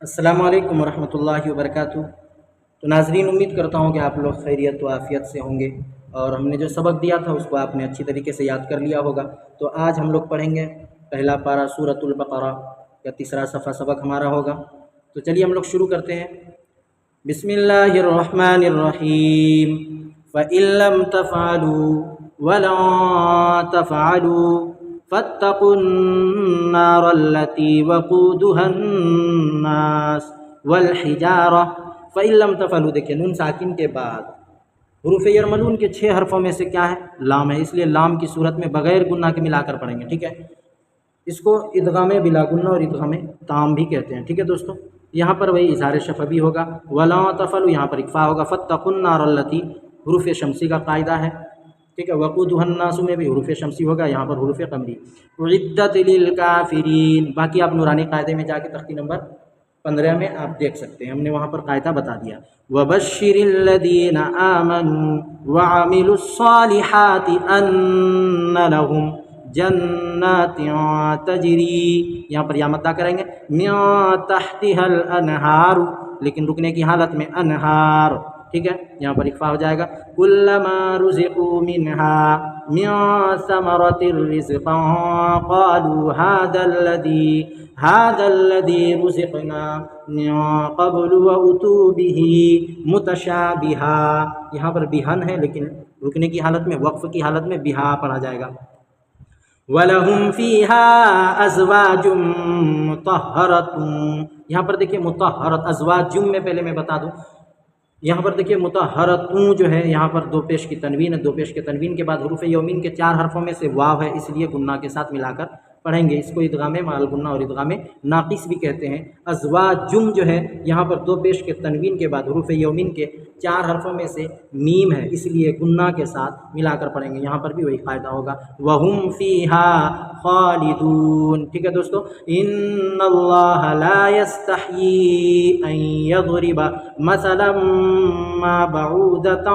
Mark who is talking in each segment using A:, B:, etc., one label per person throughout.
A: السلام علیکم ورحمۃ اللہ وبرکاتہ۔ تو ناظرین، امید کرتا ہوں کہ آپ لوگ خیریت و عافیت سے ہوں گے اور ہم نے جو سبق دیا تھا اس کو آپ نے اچھی طریقے سے یاد کر لیا ہوگا۔ تو آج ہم لوگ پڑھیں گے پہلا پارہ سورۃ البقرہ کا تیسرا صفحہ سبق ہمارا ہوگا۔ تو چلیے ہم لوگ شروع کرتے ہیں۔ بسم اللہ الرحمن الرحیم۔ فَإِن لَّمْ تَفْعَلُوا وَلَن تَفْعَلُوا فَاتَّقُوا النَّارَ الَّتِي وَقُودُهَا النَّاسُ وَالْحِجَارَةُ۔ فَإِن لَّمْ تَفْعَلُوا، دیکھیں نون ساکن کے بعد حروف یرملون کے 6 حرفوں میں سے کیا ہے؟ لام ہے، اس لیے لام کی صورت میں بغیر گنہ کے ملا کر پڑھیں گے، ٹھیک ہے؟ اس کو ادغام بلا گنہ اور ادغام تام بھی کہتے ہیں، ٹھیک ہے دوستو؟ یہاں پر وہی اظہار شفوی ہوگا، وَلَا تَفْعَلُوا یہاں پر اکفا ہوگا، فَاتَّقُوا النَّارَ الَّتِي حروف شمسی کا قاعدہ ہے، ٹھیک ہے؟ وَقُودُهَا النَّاسُ میں بھی حروف شمسی ہوگا، یہاں پر حروف قمری۔ اُعِدَّتْ لِلْكَافِرِينَ، باقی آپ نورانی قاعدے میں جا کے تختی نمبر 15 میں آپ دیکھ سکتے ہیں، ہم نے وہاں پر قاعدہ بتا دیا۔ وَبَشِّرِ الَّذِينَ آمَنُوا وَعَمِلُوا الصَّالِحَاتِ أَنَّ لَهُمْ جنات تجری، یہاں پر یا مدہ کریں گے، من تحتها الانہار، لیکن رکنے کی حالت میں انہار، ٹھیک ہے؟ یہاں پر اکفا ہو جائے گا۔ کلما رزقوا منها من ثمرة رزقا قالوا هذا الذي رزقنا من قبل وأتوا به متشابها، یہاں پر بہن ہے لیکن رکنے کی حالت میں، وقف کی حالت میں بہا پڑھا جائے گا۔ وَلَهُمْ فِيهَا أَزْوَاجٌ مُطَهَّرَةٌ، یہاں پر دیکھیے مطہرت، ازواج میں پہلے میں بتا دوں، یہاں پر دیکھیے مطہرتوں جو ہے، یہاں پر دو پیش کی تنوین ہے، دو پیش کے تنوین کے بعد حروف یومین کے 4 حرفوں میں سے واو ہے، اس لیے گنہ کے ساتھ ملا کر پڑھیں گے۔ اس کو ادغام مع الگنہ اور ادغام ناقص بھی کہتے ہیں۔ ازواجم جو ہے، یہاں پر دو پیش کے تنوین کے بعد حروف یومین کے 4 حرفوں میں سے میم ہے، اس لیے گنہ کے ساتھ ملا کر پڑھیں گے، یہاں پر بھی وہی قاعدہ ہوگا، وَهُمْ فِيهَا خَالِدُونَ، ٹھیک ہے دوستو؟ إِنَّ اللَّهَ لَا يَسْتَحْيِي أَن يَضْرِبَ مَثَلًا مَا بَعُوضَةً،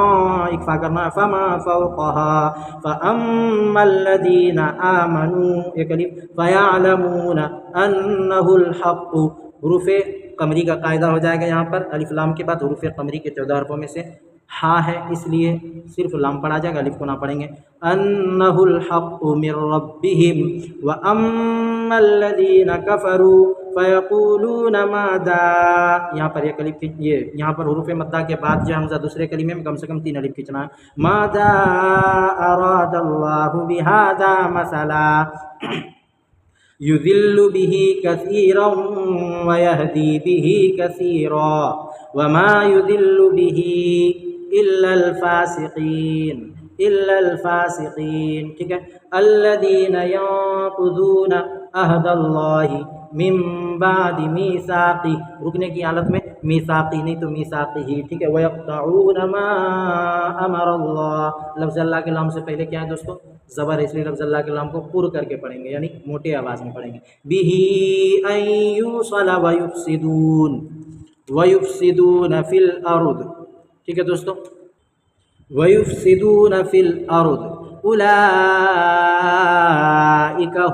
A: اکفا کرنا، فَمَا فَوْقَهَا فَأَمَّا الَّذِينَ آمَنُوا فَيَعْلَمُونَ أَنَّهُ الْحَقُّ، حروف قمری کا قاعدہ ہو جائے گا، یہاں پر الف لام کے بعد حروف قمری کے 14 حرفوں میں سے ہا ہے، اس لیے صرف لام پڑھا جائے گا، الف کو نہ پڑھیں گے۔ أَنَّهُ الْحَقُّ مِنْ رَبِّهِمْ وَأَمَّا الَّذِينَ كَفَرُوا فَيَقُولُونَ مَاذَا، یہاں پر ایک الف، یہ یہاں پر حروف مدہ کے بعد جو حمزہ دوسرے کلمے میں کم سے کم 3 الف کھینچنا ہے۔ مَاذَا أَرَادَ اللَّهُ بِهَذَا مَثَلًا يُضِلُّ بِهِ كَثِيرًا وَيَهْدِي بِهِ كَثِيرًا وَمَا يُضِلُّ بِهِ إِلَّا الْفَاسِقِينَ، ٹھیک ہے؟ الَّذِينَ يَنقُضُونَ عَهْدَ اللَّهِ من بعد ميثاقه، رکنے کی حالت میں میثاقی نہیں تو میثاقه، ٹھیک ہے؟ وَيَقْطَعُونَ مَا أَمَرَ اللَّهُ، لفظ اللہ کے لام سے پہلے کیا ہے دوستو؟ زبر ہے، اس لیے لفظ اللہ کے لام کو پر کر کے پڑھیں گے، یعنی موٹے آواز میں پڑھیں گے۔ بِهِ أَن يُوصَلَ وَيُفْسِدُونَ فِي الْأَرْضِ، ٹھیک ہے دوستو؟ وَيُفْسِدُونَ فِي الْأَرْضِ أُولَئِكَ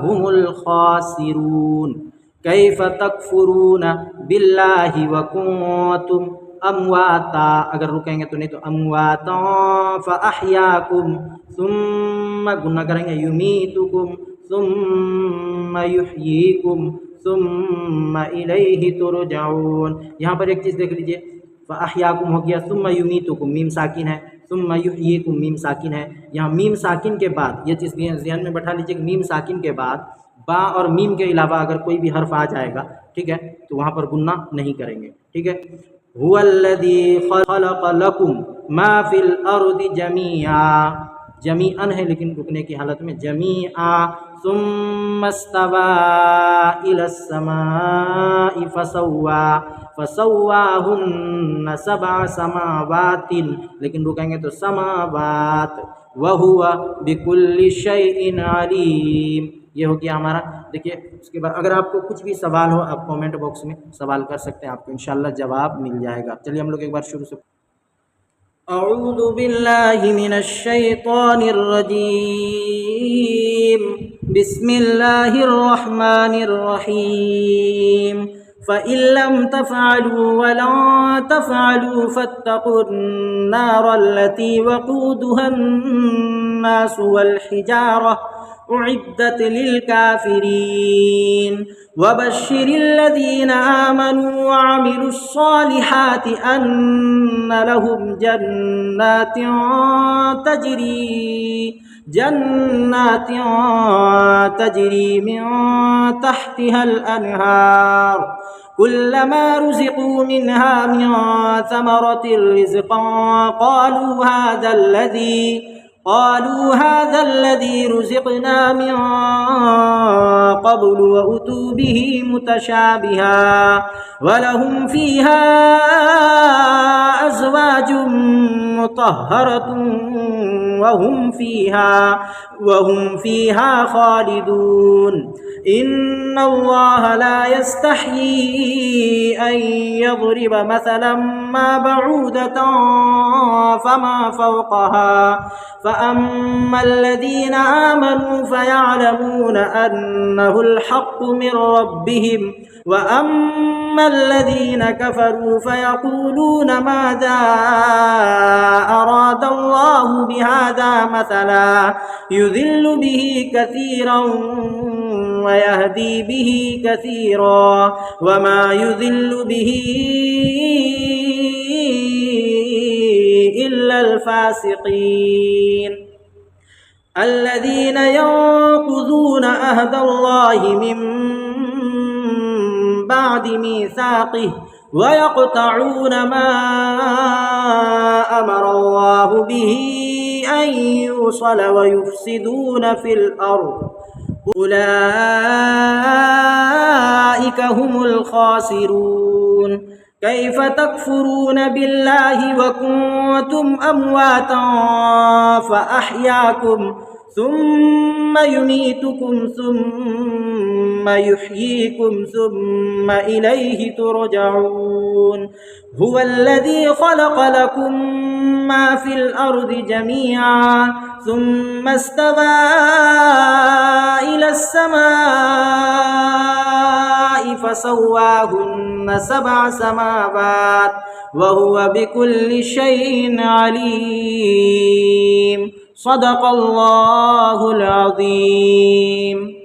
A: هُمُ الْخَاسِرُونَ كَيْفَ تَكْفُرُونَ بِاللَّهِ وَكُنْتُمْ أَمْوَاتًا، اگر رکیں گے تو نہیں تو أَمْوَاتًا فَأَحْيَاكُمْ ثُمَّ گنہ کریں گے، يُمِيتُكُمْ ثُمَّ يُحْيِيكُمْ ثُمَّ إِلَيْهِ تُرْجَعُونَ، یہاں پر ایک چیز دیکھ لیجئے، فَأَحْيَاكُمْ ہو گیا، ثُمَّ يُمِيتُكُمْ میم ساکن ہے، ثُمَّ يُحْيِيكُمْ میم ساکن ہے، یہاں میم ساکن کے بعد یہ چیز ذہن میں بٹھا لیجئے کہ میم ساکن کے بعد با اور میم کے علاوہ اگر کوئی بھی حرف آ جائے گا، ٹھیک ہے، تو وہاں پر گنہ نہیں کریں گے، ٹھیک ہے؟ هُوَ الَّذِي خَلَقَ لَكُم مَا فِي الْأَرْضِ جَمِيعًا، جمیعاً ہے لیکن رکنے کی حالت میں جمیعا، ثُمَّ اسْتَوَىٰ إِلَى السَّمَاءِ فَسَوَّاهُنَّ سَبْعَ سَمَاوَاتٍ، لیکن رکیں گے تو سماوات، وَهُوَ بِكُلِّ شَيْءٍ عَلِيمٌ، یہ ہو گیا ہمارا۔ دیکھیے اس کے بعد اگر آپ کو کچھ بھی سوال ہو آپ کومنٹ باکس میں سوال کر سکتے ہیں، آپ کو انشاءاللہ جواب مل جائے گا۔ چلیے ہم لوگ ایک بار شروع سے، اعوذ باللہ من الشیطان الرجیم، بسم اللہ الرحمن الرحیم، فإن لم تفعلوا ولن تفعلوا فاتقوا النار التي وقودها الناس والحجارة أعدت للكافرين وبشر الذين آمنوا وعملوا الصالحات أن لهم جنات تجري من تحتها الأنهار كلما رزقوا منها من ثمرة رزقا قالوا هذا الذي رزقنا من قبل وأتوا به متشابها ولهم فيها أزواج مطهرة وهم فيها خالدون إن الله لا يستحيي أن يضرب مثلا ما بعودة فما فوقها فأما الذين آمنوا فيعلمون أنه الحق من ربهم وأما الذين كفروا فيقولون ماذا أراد الله بهذا مثلا يذل به كثيرا ويهدي به كثيرا وما يذل به إلا الفاسقين الذين ينقضون عهد الله من بعد ميثاقه ويقطعون ما أمر الله به أن يوصل ويفسدون في الأرض أولئك هم الخاسرون كيف تكفرون بالله وكنتم أمواتا فأحياكم ثم يميتكم ثم يحييكم ثم إليه ترجعون هو الذي خلق لكم ما في الأرض جميعا ثم استوى إلى السماء فسواهن 7 سماوات وهو بكل شيء عليم صدق الله العظيم.